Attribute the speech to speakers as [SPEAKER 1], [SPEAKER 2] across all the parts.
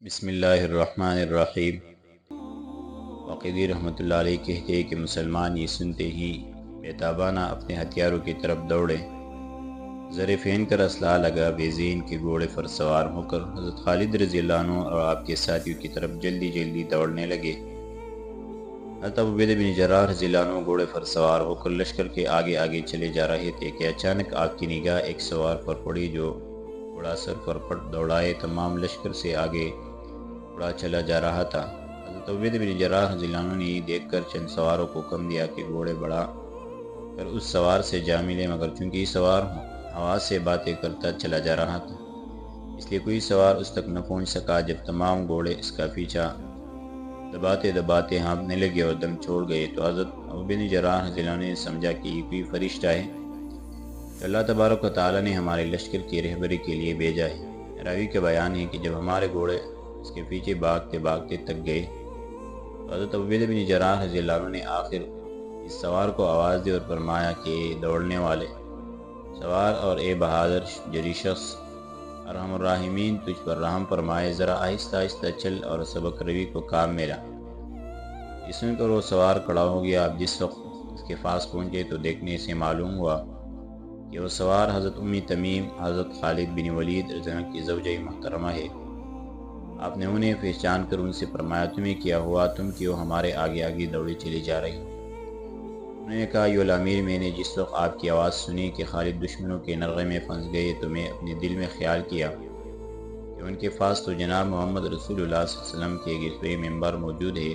[SPEAKER 1] بسم اللہ الرحمن الرحیم۔ واقعی رحمۃ اللہ علیہ کہتے ہیں کہ مسلمان یہ سنتے ہی بیتابانہ اپنے ہتھیاروں کی طرف دوڑے، زر پھین کر اسلحہ لگا بیزین کے گھوڑے پر سوار ہو کر حضرت خالد رضی اللہ عنہ اور آپ کے ساتھیوں کی طرف جلدی جلدی دوڑنے لگے۔ حضرت عبیدہ بن جراح رضی اللہ عنہ گھوڑے پر سوار ہو کر لشکر کے آگے آگے چلے جا رہے تھے کہ اچانک آپ کی نگاہ ایک سوار پر پڑی جو گھوڑا سر پر پٹ دوڑائے تمام لشکر سے آگے اڑا چلا جا رہا تھا۔ حضرت عبیدہ بن جراح رضی اللہ عنہ نے یہ دیکھ کر چند سواروں کو حکم دیا کہ گھوڑے بڑھا کر اس سوار سے جا ملے، مگر چونکہ یہ سوار آواز سے باتیں کرتا چلا جا رہا تھا اس لیے کوئی سوار اس تک نہ پہنچ سکا۔ جب تمام گھوڑے اس کا پیچھا دباتے دباتے ہانپنے لگے اور دم چھوڑ گئے تو حضرت عبیدہ بن جراح رضی اللہ عنہ نے سمجھا کہ یہ کوئی فرشتہ ہے کہ اللہ تبارک و تعالیٰ نے ہمارے لشکر کی رہبری کے لیے بھیجا ہے۔ راوی کا بیان ہے کہ جب ہمارے گھوڑے اس کے پیچھے بھاگتے بھاگتے تک گئے تو حضرت عبیدہ بن جراح رضی اللہ عنہ نے آخر اس سوار کو آواز دی اور فرمایا کہ دوڑنے والے سوار اور اے بہادر جری شخص، ارحم الراحمین تجھ پر رحم فرمائے، ذرا آہستہ آہستہ چل اور سبق روی کو کام میرا۔ یہ سن کر وہ سوار کھڑا ہو گیا۔ اب جس وقت اس کے پاس پہنچے تو دیکھنے سے معلوم ہوا کہ وہ سوار حضرت ام تمیم حضرت خالد بن ولید رضی اللہ عنہ کی زوجہ محترمہ ہے۔ آپ نے انہیں پہچان کر ان سے فرمایا تمہیں کیا ہوا، تم کیوں ہمارے آگے آگے دوڑی چلی جا رہی؟ انہوں نے کہا ایھا الامیر، میں نے جس وقت آپ کی آواز سنی کہ خالد دشمنوں کے نرغے میں پھنس گئے تو میں اپنے دل میں خیال کیا کہ ان کے پاس تو جناب محمد رسول اللہ صلی اللہ علیہ وسلم کے گھسوئے منبر موجود ہے،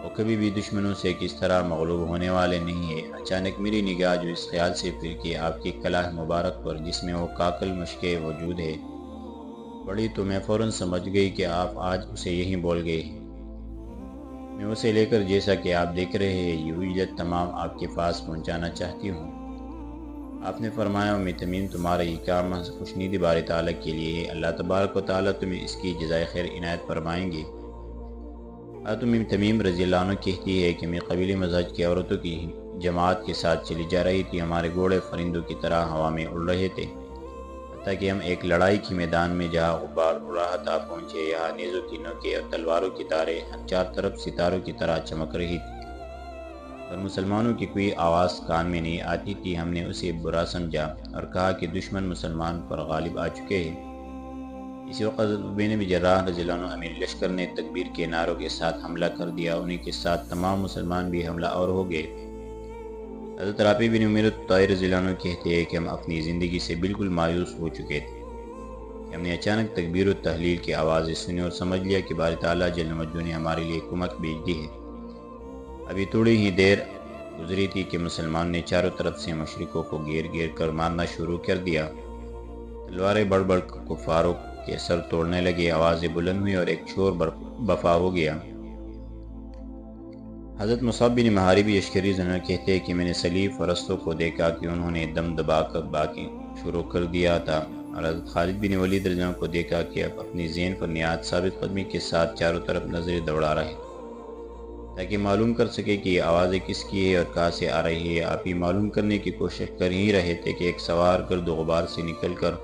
[SPEAKER 1] وہ کبھی بھی دشمنوں سے کس طرح مغلوب ہونے والے نہیں ہیں۔ اچانک میری نگاہ جو اس خیال سے پھر کہ آپ کی کلاه مبارک پر جس میں وہ کاکل مشق وجود ہے پڑی تو میں فوراً سمجھ گئی کہ آپ آج اسے یہیں بول گئے ہیں۔ میں اسے لے کر جیسا کہ آپ دیکھ رہے ہیں یہ وجد تمام آپ کے پاس پہنچانا چاہتی ہوں۔ آپ نے فرمایا ام تمیم تمہارا یہ کام محض خوشنودی باری تعالیٰ کے لیے ہے، اللہ تبارک و تعالیٰ تمہیں اس کی جزائے خیر عنایت فرمائیں گے۔ حضرت ام تمیم رضی اللہ عنہ کہتی ہے کہ میں قبیلے مزاج کی عورتوں کی جماعت کے ساتھ چلی جا رہی تھی، ہمارے گھوڑے فرندوں کی طرح ہوا میں اڑ رہے تھے حتیٰ کہ ہم ایک لڑائی کے میدان میں جہاں غبار اڑ رہا تھا پہنچے، یہاں نیزوں کی نوکیں اور تلواروں کی تاریں چار طرف ستاروں کی طرح چمک رہی تھی اور مسلمانوں کی کوئی آواز کان میں نہیں آتی تھی۔ ہم نے اسے برا سمجھا اور کہا کہ دشمن مسلمان پر غالب آ چکے ہیں۔ اسی وقت حضرت عبیدہ بن جراح رضی اللہ عنہ امیر لشکر نے تکبیر کے نعروں کے ساتھ حملہ کر دیا، انہیں کے ساتھ تمام مسلمان بھی حملہ آور ہو گئے۔ حضرت رافع بن امیر الطائی رضی اللہ عنہ کہتے ہیں کہ ہم اپنی زندگی سے بالکل مایوس ہو چکے تھے کہ ہم نے اچانک تکبیر و تحلیل کی آوازیں سنی اور سمجھ لیا کہ باری تعالیٰ جل مجدہ نے ہمارے لیے کمک بھیج دی ہے۔ ابھی تھوڑی ہی دیر گزری تھی کہ مسلمان نے چاروں طرف سے مشرکوں کو گھیر گھیر کر مارنا شروع کر دیا، تلواریں بڑھ بڑھ کر کفاروں کے سر توڑنے لگے، آوازیں بلند ہوئی اور ایک شور برپا ہو گیا۔ حضرت مصعب بن محارب یشکری زنہ کہتے ہیں کہ میں نے صلیب پرستوں کو دیکھا کہ انہوں نے دم دبا کر باقی شروع کر دیا تھا، اور حضرت خالد بن ولید رضی اللہ عنہ کو دیکھا کہ اب اپنی زین پر نہایت ثابت قدمی کے ساتھ چاروں طرف نظریں دوڑا رہے تاکہ معلوم کر سکے کہ یہ آوازیں کس کی ہے اور کہاں سے آ رہی ہے۔ آپ ہی معلوم کرنے کی کوشش کر ہی رہے تھے کہ ایک سوار گرد و غبار سے نکل کر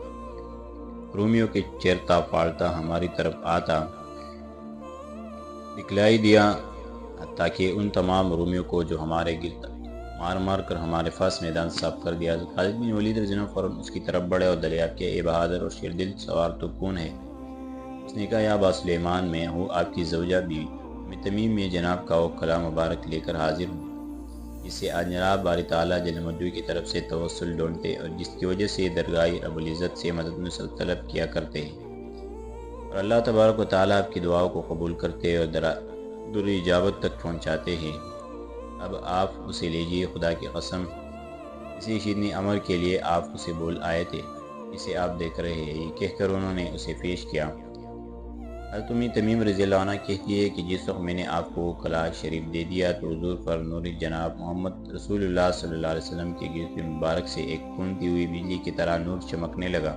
[SPEAKER 1] رومیوں کے چیرتا پالتا ہماری طرف آتا دکھلائی دیا، حتیٰ کہ ان تمام رومیوں کو جو ہمارے گرد مار مار کر ہمارے پاس میدان صاف کر دیا۔ حضرت خالد بن ولید رضی اللہ عنہ فوراً اس کی طرف بڑھے اور دریافت کیا اے بہادر اور شیردل سوار تو کون ہے؟ اس نے کہا یا ابا سلیمان، میں ہوں آپ کی زوجہ بیوی ام تمیم، میں جناب کا وہ کلام مبارک لے کر حاضر ہوں جس سے آج جناب باری تعالیٰ جل مجدہ کی طرف سے توسل ڈھونڈتے اور جس کی وجہ سے درگاہ رب العزت سے مدد نصرت طلب کیا کرتے ہیں، اور اللہ تبارک و تعالیٰ آپ کی دعاؤں کو قبول کرتے اور در اجابت تک پہنچاتے ہیں۔ اب آپ اسے لیجئے، خدا کی قسم اسی شدنی امر کے لیے آپ اسے بول آئے تھے، اسے آپ دیکھ رہے ہیں۔ یہ کہہ کر انہوں نے اسے پیش کیا۔ حضرت ام تمیم رضی اللہ عنہ کہتی ہے کہ جس وقت میں نے آپ کو کلاه شریف دے دیا تو حضور پر نور جناب محمد رسول اللہ صلی اللہ علیہ وسلم کے گرد مبارک سے ایک پھونتی ہوئی بجلی کی طرح نور چمکنے لگا۔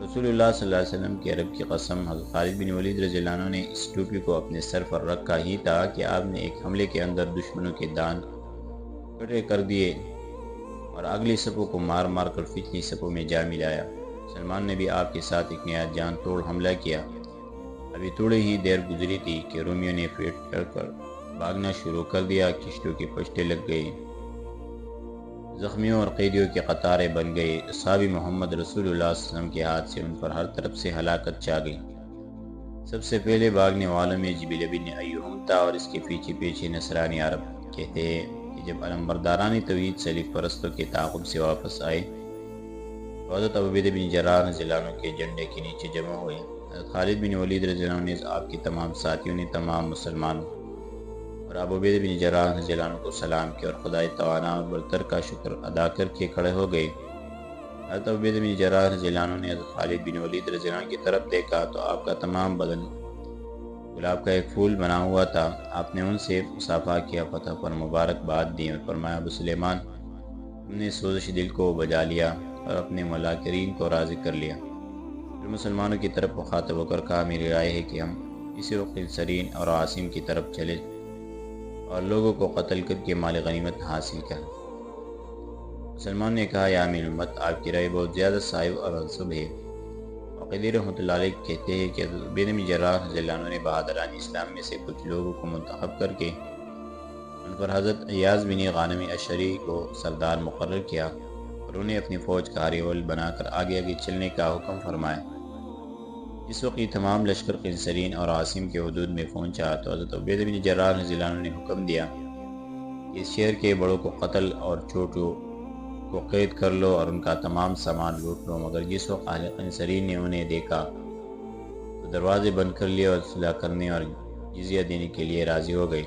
[SPEAKER 1] رسول اللہ صلی اللہ علیہ وسلم کے رب کی قسم، حضرت خالد بن ولید رضی اللہ عنہ نے اس ٹوپی کو اپنے سر پر رکھا ہی تھا کہ آپ نے ایک حملے کے اندر دشمنوں کے دان کٹے کر دیے اور اگلی صفوں کو مار مار کر پچھلی صفوں میں جا ملایا۔ سلمان نے بھی آپ کے ساتھ ایک نیا جان توڑ حملہ کیا۔ ابھی تھوڑی ہی دیر گزری تھی کہ رومیوں نے پیٹ پھیر کر بھاگنا شروع کر دیا۔ کشتیوں کی پشتیں لگ گئی، زخمیوں اور قیدیوں کی قطاریں بن گئی۔ اصحاب محمد رسول اللہ صلی اللہ علیہ وسلم کے ہاتھ سے ان پر ہر طرف سے ہلاکت چھا گئی۔ سب سے پہلے بھاگنے والوں میں جبیل بن ایہم تھا، اور اس کے پیچھے پیچھے نصرانی عرب۔ کہتے ہیں کہ جب علمبرداران توحید صلیب پرستوں کے تعاقب سے واپس آئے تو حضرت عبیدہ بن جراح رضی اللہ عنہ کے جھنڈے کے نیچے جمع ہوئے۔ حضرت خالد بن ولید رضی اللہ عنہ نے، آپ کے تمام ساتھیوں نے تمام مسلمانوں اور ابو عبیدہ بن جراح رضی اللہ عنہ کو سلام کیا اور خدائے توانا اور برتر کا شکر ادا کر کے کھڑے ہو گئے۔ حضرت عبیدہ بن جراح رضی اللہ عنہ نے حضرت خالد بن ولید رضی اللہ عنہ کی طرف دیکھا تو آپ کا تمام بدن گلاب کا ایک پھول بنا ہوا تھا۔ آپ نے ان سے مصافحہ کیا، فتح پر مبارکباد دی اور فرمایا، ابو سلیمان، ہم نے سوزش دل کو بجا لیا اور اپنے ملاکرین کو راضی کر لیا۔ پھر مسلمانوں کی طرف مخاطب ہو کر کہا، میری رائے ہے کہ ہم اسی وقت سرین اور عاصم کی طرف چلے اور لوگوں کو قتل کر کے مال غنیمت حاصل کریں۔ مسلمان نے کہا، یا امیر امت، آپ کی رائے بہت زیادہ صائب اور منصوب ہے۔ وقیدی رحمۃ اللہ علیہ کہتے ہیں کہ حضرت عبیدہ بن جراح رضی اللہ عنہ نے بہادران اسلام میں سے کچھ لوگوں کو منتخب کر کے ان پر حضرت ایاز بن غانم اشعری کو سردار مقرر کیا اور انہیں اپنی فوج کا اریول بنا کر آگے آگے چلنے کا حکم فرمایا۔ اس وقت یہ تمام لشکر قنسرین اور عاصم کے حدود میں پہنچا تو حضرت عبیدہ بن جراح رضی اللہ عنہ نے حکم دیا کہ اس شہر کے بڑوں کو قتل اور چھوٹوں کو قید کر لو اور ان کا تمام سامان لوٹ لو۔ مگر جس وقت اہل قنسرین نے انہیں دیکھا تو دروازے بند کر لیے اور صلح کرنے اور جزیہ دینے کے لیے راضی ہو گئے۔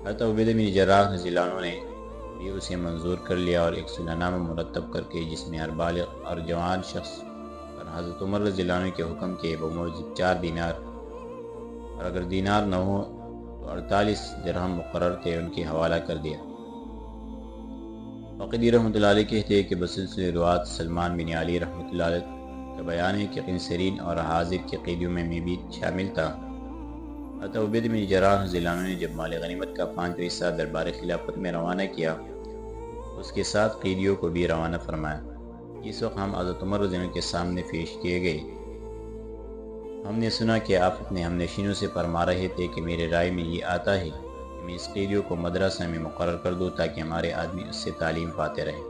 [SPEAKER 1] حضرت عبیدہ بن جراح رضی اللہ عنہ نے بھی اسے منظور کر لیا اور ایک صلح نامہ مرتب کر کے جس میں ہر بالغ اور جوان شخص پر حضرت عمر رضی اللہ عنہ کے حکم کے بموجب 4 دینار اور اگر دینار نہ ہو تو 48 درہم مقرر تھے ان کے حوالہ کر دیا۔ وقیدی رحمۃ اللہ علیہ کہتے ہیں کہ بسلسلہ روایت سلمان بن علی رحمۃ اللہ علیہ کا بیان ہے کہ قنسرین اور حاضر کے قیدیوں میں بھی شامل تھا۔ حضرت عبیدہ بن جراح رضی اللہ عنہ نے جب مال غنیمت کا 5واں حصہ دربار خلافت میں روانہ کیا اس کے ساتھ قیدیوں کو بھی روانہ فرمایا۔ اس وقت ہم حضرت عمر رضی اللہ عنہ کے سامنے پیش کیے گئے۔ ہم نے سنا کہ آپ اپنے ہم نشینوں سے فرما رہے تھے کہ میرے رائے میں یہ آتا ہے کہ میں اس قیدیوں کو مدرسہ میں مقرر کر دوں تاکہ ہمارے آدمی اس سے تعلیم پاتے رہیں۔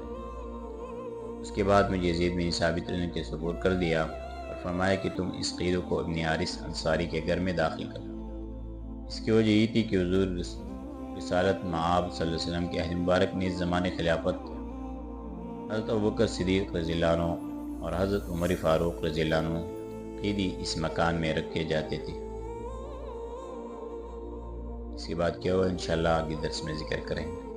[SPEAKER 1] اس کے بعد مجھے زید بن ثابت رضی اللہ عنہ کے سپرد کر دیا اور فرمایا کہ تم اس قیدوں کو ابن حارث انصاری کے گھر میں داخل کرو۔ اس کی وجہ یہ تھی کہ حضور رسالت مآب صلی اللہ علیہ وسلم کے اہل مبارک نے اس زمانے خلافت حضرت ابوبکر صدیق رضی اللہ عنہ اور حضرت عمر فاروق رضی اللہ عنہ قیدی اس مکان میں رکھے جاتے تھے۔ اس کے بعد کیا ہوا انشاءاللہ آگے درس میں ذکر کریں گے۔